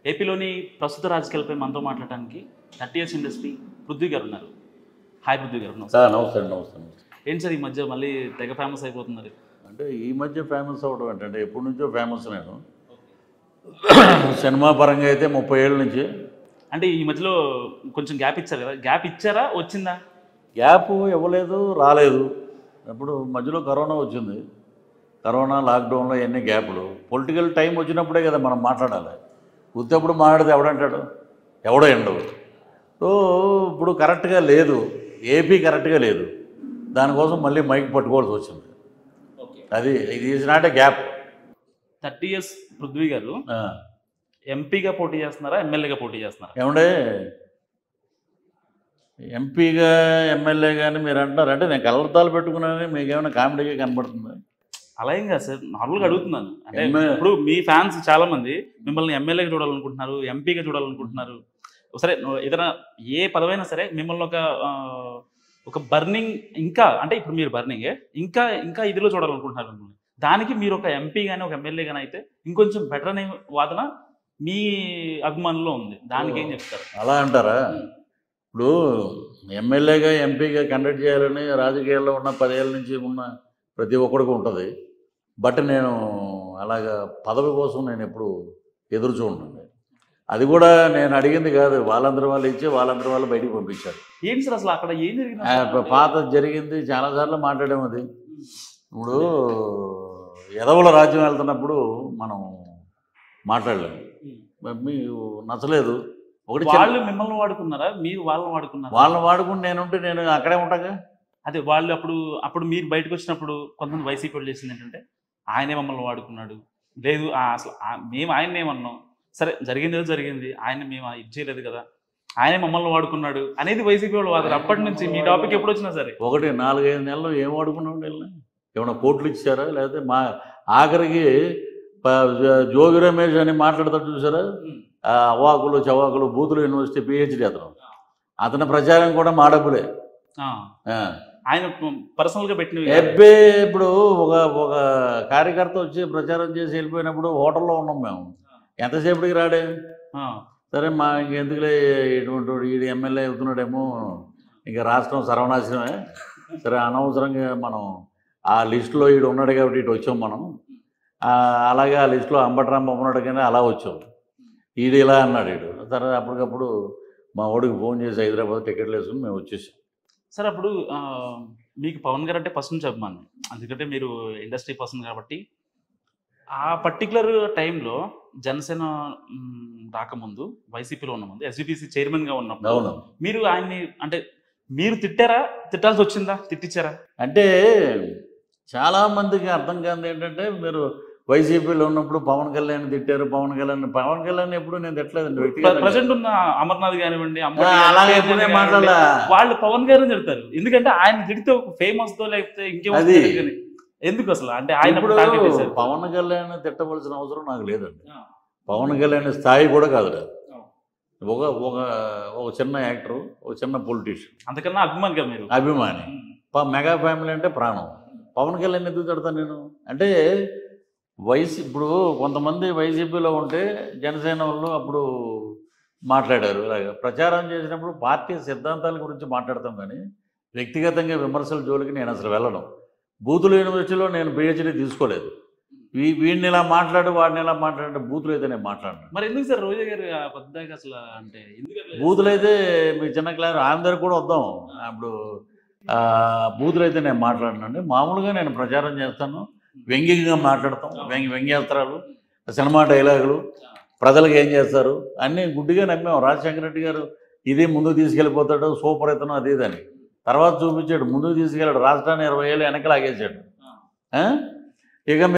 ఏపీలోని ప్రస్తుత రాజకీయాలపై మనతో మాట్లాడడానికి 30 ఇయర్స్ ఇండస్ట్రీ పృథ్వీ గారు ఉన్నారు. హాయ్ పృథ్వీ గారు. నమస్తే నమస్తే. ఏంటి సార్ ఈ మధ్య మళ్ళీ తెగ ఫేమస్ అయిపోతున్నారు? అంటే ఈ మధ్య ఫేమస్ అవ్వడం ఏంటంటే ఎప్పటి నుంచో ఫేమస్ నేను సినిమా పరంగా అయితే 30 ఏళ్ళ నుంచి. అంటే ఈ మధ్యలో కొంచెం గ్యాప్ ఇచ్చారు కదా, గ్యాప్ ఇచ్చారా వచ్చిందా? గ్యాప్ ఇవ్వలేదు, రాలేదు. అప్పుడు మధ్యలో కరోనా వచ్చింది. కరోనా లాక్డౌన్లో ఎన్ని గ్యాపులు. పొలిటికల్ టైం వచ్చినప్పుడే కదా మనం మాట్లాడాలి. ఉత్తప్పుడు మాట్లాడితే ఎవడంటాడు, ఎవడో ఎండవు. సో ఇప్పుడు కరెక్ట్గా లేదు, ఏపీ కరెక్ట్గా లేదు. దానికోసం మళ్ళీ మైక్ పట్టుకోవాల్సి వచ్చింది. అది ఇది is not a gap. 30 years Prithvi గారు ఎంపీగా పోటీ చేస్తున్నారా, ఎమ్మెల్యేగా పోటీ చేస్తున్నారా? ఏమండే ఎంపీగా ఎమ్మెల్యే కానీ మీరు అంటున్నారు అంటే నేను కలర్తాలు పెట్టుకున్నానని మీకు ఏమైనా కామెడీగా కనబడుతుంది? అలా ఏం కాదు సార్, నార్మల్గా అడుగుతున్నాను. అంటే ఇప్పుడు మీ ఫ్యాన్స్ చాలా మంది మిమ్మల్ని ఎమ్మెల్యేగా చూడాలనుకుంటున్నారు, ఎంపీగా చూడాలనుకుంటున్నారు. సరే ఏదైనా ఏ పదవైనా సరే మిమ్మల్ని ఒక బర్నింగ్, ఇంకా అంటే ఇప్పుడు మీరు బర్నింగే ఇంకా ఇంకా ఇదిలో చూడాలనుకుంటున్నారు మిమ్మల్ని. దానికి మీరు ఒక ఎంపీ కానీ ఒక ఎమ్మెల్యే కానీ అయితే ఇంకొంచెం బెటర్ అనే వాదన మీ అభిమానుల్లో ఉంది. దానికి ఏం చెప్తారు? అలా అంటారా? ఇప్పుడు ఎమ్మెల్యేగా ఎంపీగా కండక్ట్ చేయాలని రాజకీయాల్లో ఉన్న 10 ఏళ్ళ నుంచి ఉన్న ప్రతి ఒక్కడికి ఉంటుంది. బట్ నేను అలాగా పదవి కోసం నేను ఎప్పుడు ఎదురు చూడండి. అది కూడా నేను అడిగింది కాదు, వాళ్ళందరూ వాళ్ళు ఇచ్చి వాళ్ళందరూ వాళ్ళు బయటికి పంపించారు. ఏంటి సార్ అసలు అక్కడ ఏం జరిగింది? పాత జరిగింది చాలాసార్లు మాట్లాడాము. అది ఇప్పుడు ఎదవుల రాజ్యం వెళ్తున్నప్పుడు మనం మాట్లాడలేము. మీకు నచ్చలేదు ఒకటి. వాళ్ళు మిమ్మల్ని వాడుకున్నారా, మీరు వాళ్ళని వాడుకున్నారా? వాళ్ళని వాడుకుని నేను అక్కడే ఉంటాగా. అదే వాళ్ళు అప్పుడు మీరు బయటకు వచ్చినప్పుడు కొంతమంది వైసీపీ వాళ్ళు చేసింది ఏంటంటే ఆయనే మమ్మల్ని వాడుకున్నాడు, లేదు అసలు మేము ఆయన్ని ఏమన్నాం, సరే జరిగింది ఏదో జరిగింది, ఆయన మేము ఇది చేయలేదు కదా, ఆయనే మమ్మల్ని వాడుకున్నాడు అనేది వైసీపీ వాళ్ళు వాడారు. అప్పటి నుంచి మీ టాపిక్ ఎప్పుడు వచ్చినా సరే 4-5 నెలలు ఏం వాడుకున్నాడు? ఏమైనా కోట్లు ఇచ్చారా? లేకపోతే మా ఆఖరికి జోగి రమేష్ అని మాట్లాడతాడు చూసారా, అవాకులు చవాకులు బూతులు యూనివర్సిటీ PhD అతని ప్రచారం కూడా మా డబ్బులే. ఆయన పర్సనల్గా పెట్టిన ఎబ్బే. ఇప్పుడు ఒక కార్యకర్త వచ్చి ప్రచారం చేసి వెళ్ళిపోయినప్పుడు హోటల్లో ఉన్నాం మేము, ఎంతసేపటికి రాడే. సరే మా ఇంకెందుకులే ఇటువంటి వీడు ఎమ్మెల్యే అవుతున్నాడేమో, ఇంకా రాష్ట్రం సర్వనాశనమే, సరే అనవసరంగా మనం ఆ లిస్టులో వీడు ఉన్నాడు కాబట్టి ఇటు వచ్చాం మనం. అలాగే ఆ లిస్టులో అంబటరాంబ ఉన్నాడు కానీ అలా వచ్చాం. వీడు ఇలా అన్నాడు వీడు. సరే అప్పటికప్పుడు మా వాడికి ఫోన్ చేసి హైదరాబాద్ టికెట్లు వేసుకుని మేము వచ్చేసాం. సార్ అప్పుడు మీకు పవన్ గారు అంటే ఫస్ట్ నుంచి అభిమానం, ఎందుకంటే మీరు ఇండస్ట్రీ పర్సన్ కాబట్టి. ఆ పర్టికులర్ టైంలో జనసేన రాకముందు, వైసీపీలో ఉన్న ముందు SVPC చైర్మన్గా ఉన్నప్పుడు మీరు ఆయన్ని అంటే మీరు తిట్టారా, తిట్టాల్సి వచ్చిందా, తిట్టించారా? అంటే చాలామందికి అర్థం కాదు ఏంటంటే, మీరు వైసీపీలో ఉన్నప్పుడు పవన్ కళ్యాణ్ తిట్టారు. పవన్ కళ్యాణ్ ఎప్పుడు నేను తిట్టలేదండి. ప్రజెంట్ ఉన్న అమర్నాథ్ కానివ్వండి, మాట్లాడాల వాళ్ళు పవన్ గారిని తిడతారు. ఎందుకంటే ఆయన తిడితే ఒక ఫేమస్ తో లేకపోతే ఇంకేమో, ఎందుకు అసలు అంటే ఆయన పవన్ కళ్యాణ్ తిట్టవలసిన అవసరం నాకు లేదండి. పవన్ కళ్యాణ్ స్థాయి కూడా కాదు. ఒక చిన్న యాక్టరు, ఒక చిన్న పొలిటీషియన్, అంతకన్నా అభిమానిగా మీరు అభిమాని. మెగా ఫ్యామిలీ అంటే ప్రాణం. పవన్ కళ్యాణ్ ఎందుకు తిడతాను నేను అంటే, ఇప్పుడు కొంతమంది వైసీపీలో ఉంటే జనసేన వాళ్ళు అప్పుడు మాట్లాడారు. ఇలాగ ప్రచారం చేసినప్పుడు పార్టీ సిద్ధాంతాల గురించి మాట్లాడతాం కానీ వ్యక్తిగతంగా విమర్శల జోలికి నేను అసలు వెళ్ళను. బూతుల యూనివర్సిటీలో నేను PhD తీసుకోలేదు. వీడిని ఇలా మాట్లాడు, వాడిని ఇలా మాట్లాడే బూతులు అయితే నేను మాట్లాడను. మరి ఎందుకు సార్ రోజా గారు పెద్దగా అసలు అంటే బూతులు అయితే మీ చిన్న క్లాస్ అందరు కూడా వద్దాం. ఇప్పుడు బూతులు అయితే నేను మాట్లాడనండి. మామూలుగా నేను ప్రచారం చేస్తాను, వ్యంగ్యంగా మాట్లాడతాం, వ్యంగ్యాస్త్రాలు, సినిమా డైలాగులు, ప్రజలకు ఏం చేస్తారు అన్నీ గుడ్డిగా నమ్మాం. రాజశేఖర రెడ్డి గారు ఇది ముందుకు తీసుకెళ్ళిపోతాడు, సూపర్ ఇతను అది ఇదని తర్వాత చూపించాడు. ముందుకు తీసుకెళ్ళాడు, రాష్ట్రాన్ని 20 ఏళ్ళు వెనక లాగేసాడు. ఇక